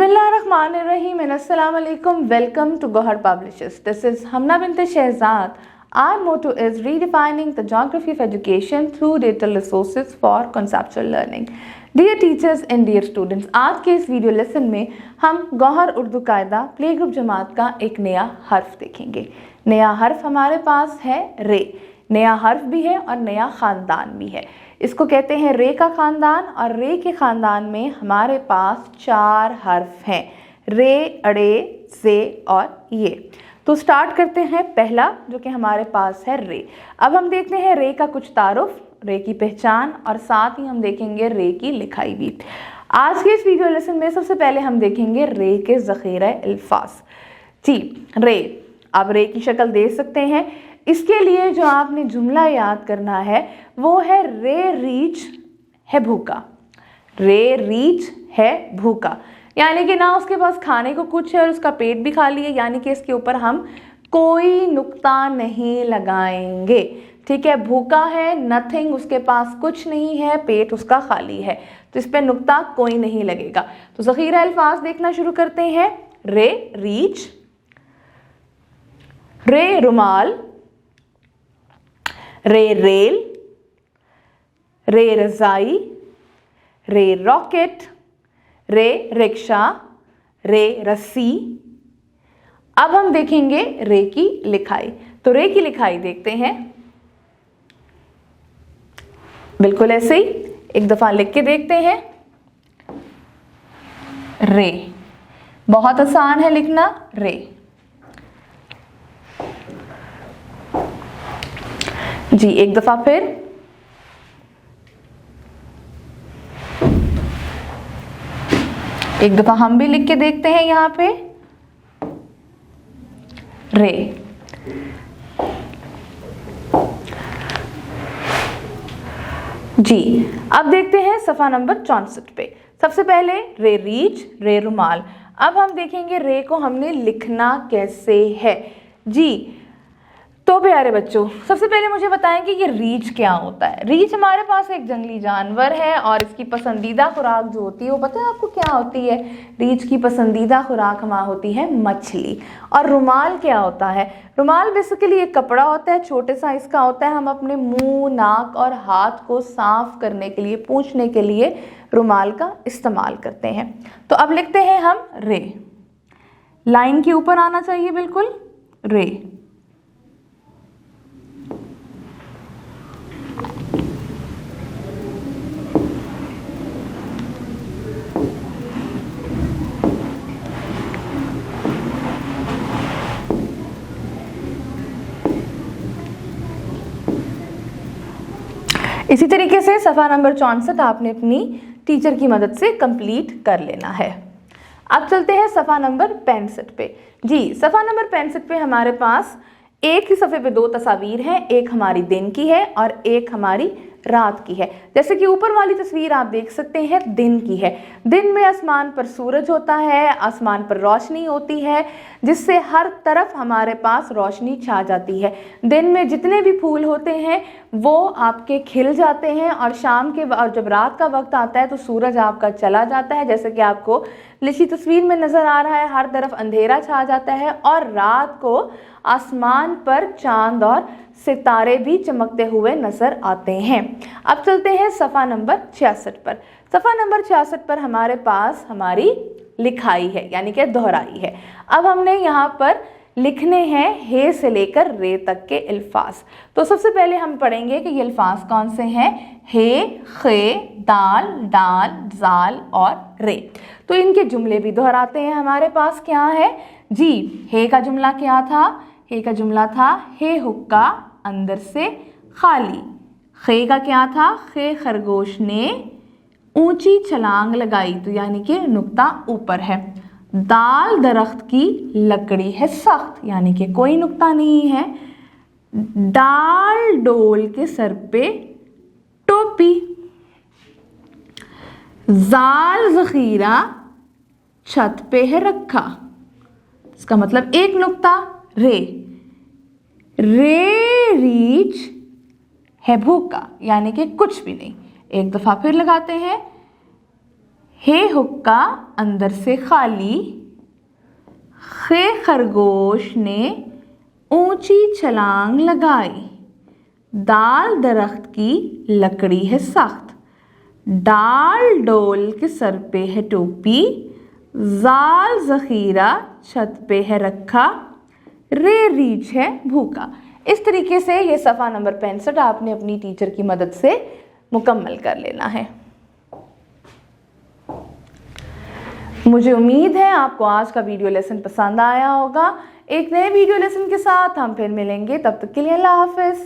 बिस्मिल्लाहिर्रहमानिर्रहीम and Assalamu alaikum. Welcome to Gohar Publishers. This is Hamna bint Shehzad. Our motto is redefining the geography of education through digital resources for conceptual learning. Dear teachers and dear students, आज के इस video lesson में हम गौहर उर्दू कायदा play group जमात का एक नया हर्फ देखेंगे। नया हर्फ हमारे पास है रे। नया हर्फ भी है और नया ख़ानदान भी है। इसको कहते हैं रे का ख़ानदान, और रे के ख़ानदान में हमारे पास 4 हर्फ हैं, रे, अड़े, से और ये। तो स्टार्ट करते हैं पहला, जो कि हमारे पास है रे। अब हम देखते हैं रे का कुछ तारुफ, रे की पहचान, और साथ ही हम देखेंगे रे की लिखाई भी। आज के इस वीडियो लेसन में सबसे पहले हम देखेंगे रे के ज़ख़ीरा अल्फाज। जी, रे। अब रे की शक्ल दे सकते हैं। इसके लिए जो आपने जुमला याद करना है वो है रे रीच है भूखा। रे रीच है भूखा, यानी कि ना उसके पास खाने को कुछ है और उसका पेट भी खाली है, यानी कि इसके ऊपर हम कोई नुक्ता नहीं लगाएंगे। ठीक है, भूखा है, नथिंग, उसके पास कुछ नहीं है, पेट उसका खाली है, तो इस पे नुक्ता कोई नहीं लगेगा। तो ज़ख़ीरा अल्फाज देखना शुरू करते हैं। रे रीच, रे रुमाल, रे रेल, रे रज़ाई, रे रॉकेट, रे रिक्शा, रे रस्सी। अब हम देखेंगे रे की लिखाई। तो रे की लिखाई देखते हैं, बिल्कुल ऐसे ही एक दफा लिख के देखते हैं। रे बहुत आसान है लिखना, रे। जी, एक दफा फिर। एक दफा हम भी लिख के देखते हैं यहां पे, रे। जी, अब देखते हैं सफ़ा नंबर 64 पे। सबसे पहले रे रीच, रे रुमाल। अब हम देखेंगे रे को हमने लिखना कैसे है। जी, तो प्यारे बच्चों, सबसे पहले मुझे बताएं कि ये रीछ क्या होता है। रीछ हमारे पास एक जंगली जानवर है और इसकी पसंदीदा खुराक जो होती है वो पता है आपको क्या होती है? रीछ की पसंदीदा खुराक हमारी होती है मछली। और रुमाल क्या होता है? रुमाल बेसिकली एक कपड़ा होता है, छोटे साइज का होता है। हम अपने मुंह, नाक और हाथ को साफ करने के लिए, पोंछने के लिए रुमाल का इस्तेमाल करते हैं। तो अब लिखते हैं हम रे। लाइन के ऊपर आना चाहिए बिल्कुल, रे। इसी तरीके से सफ़ा नंबर 64 आपने अपनी टीचर की मदद से कंप्लीट कर लेना है। अब चलते हैं सफ़ा नंबर 65 पे। जी, सफ़ा नंबर 65 पे हमारे पास एक ही सफ़े पे 2 तस्वीर हैं, एक हमारी दिन की है और एक हमारी रात की है। जैसे कि ऊपर वाली तस्वीर आप देख सकते हैं, दिन की है। दिन में आसमान पर सूरज होता है, आसमान पर रोशनी होती है, जिससे हर तरफ हमारे पास रोशनी छा जाती है। दिन में जितने भी फूल होते हैं वो आपके खिल जाते हैं, और शाम के और जब रात का वक्त आता है तो सूरज आपका चला जाता है। जैसे कि आपको लिखी तस्वीर में नज़र आ रहा है, हर तरफ अंधेरा छा जाता है और रात को आसमान पर चांद और सितारे भी चमकते हुए नजर आते हैं। अब चलते हैं सफ़ा नंबर 66 पर। सफ़ा नंबर 66 पर हमारे पास हमारी लिखाई है, यानी कि दोहराई है। अब हमने यहाँ पर लिखने हैं हे से लेकर रे तक के अल्फाज। तो सबसे पहले हम पढ़ेंगे कि ये अल्फाज कौन से हैं। हे, खे, दाल, डाल, जाल और रे। तो इनके जुमले भी दोहराते हैं। हमारे पास क्या है जी, हे का जुमला क्या था? हे का जुमला था हे हुक्का अंदर से खाली। खे का क्या था? खे खरगोश ने ऊंची छलांग लगाई, तो यानी कि नुक्ता ऊपर है। दाल दरख्त की लकड़ी है सख्त, यानी कि कोई नुक्ता नहीं है। डाल डोल के सर पे टोपी। जाल ज़ख़ीरा छत पे है रखा, इसका मतलब एक नुक्ता। रे, रे रीछ है भूखा, यानी कि कुछ भी नहीं। एक दफ़ा फिर लगाते हैं, हे हुक्का अंदर से खाली, खे खरगोश ने ऊंची छलांग लगाई, दाल दरख्त की लकड़ी है सख्त, डाल डोल के सर पे है टोपी, जाल जखीरा छत पे है रखा, रे रीछ है भूखा। इस तरीके से ये सफ़ा नंबर 65 आपने अपनी टीचर की मदद से मुकम्मल कर लेना है। मुझे उम्मीद है आपको आज का वीडियो लेसन पसंद आया होगा। एक नए वीडियो लेसन के साथ हम फिर मिलेंगे, तब तक के लिए अल्लाह हाफ़िज़।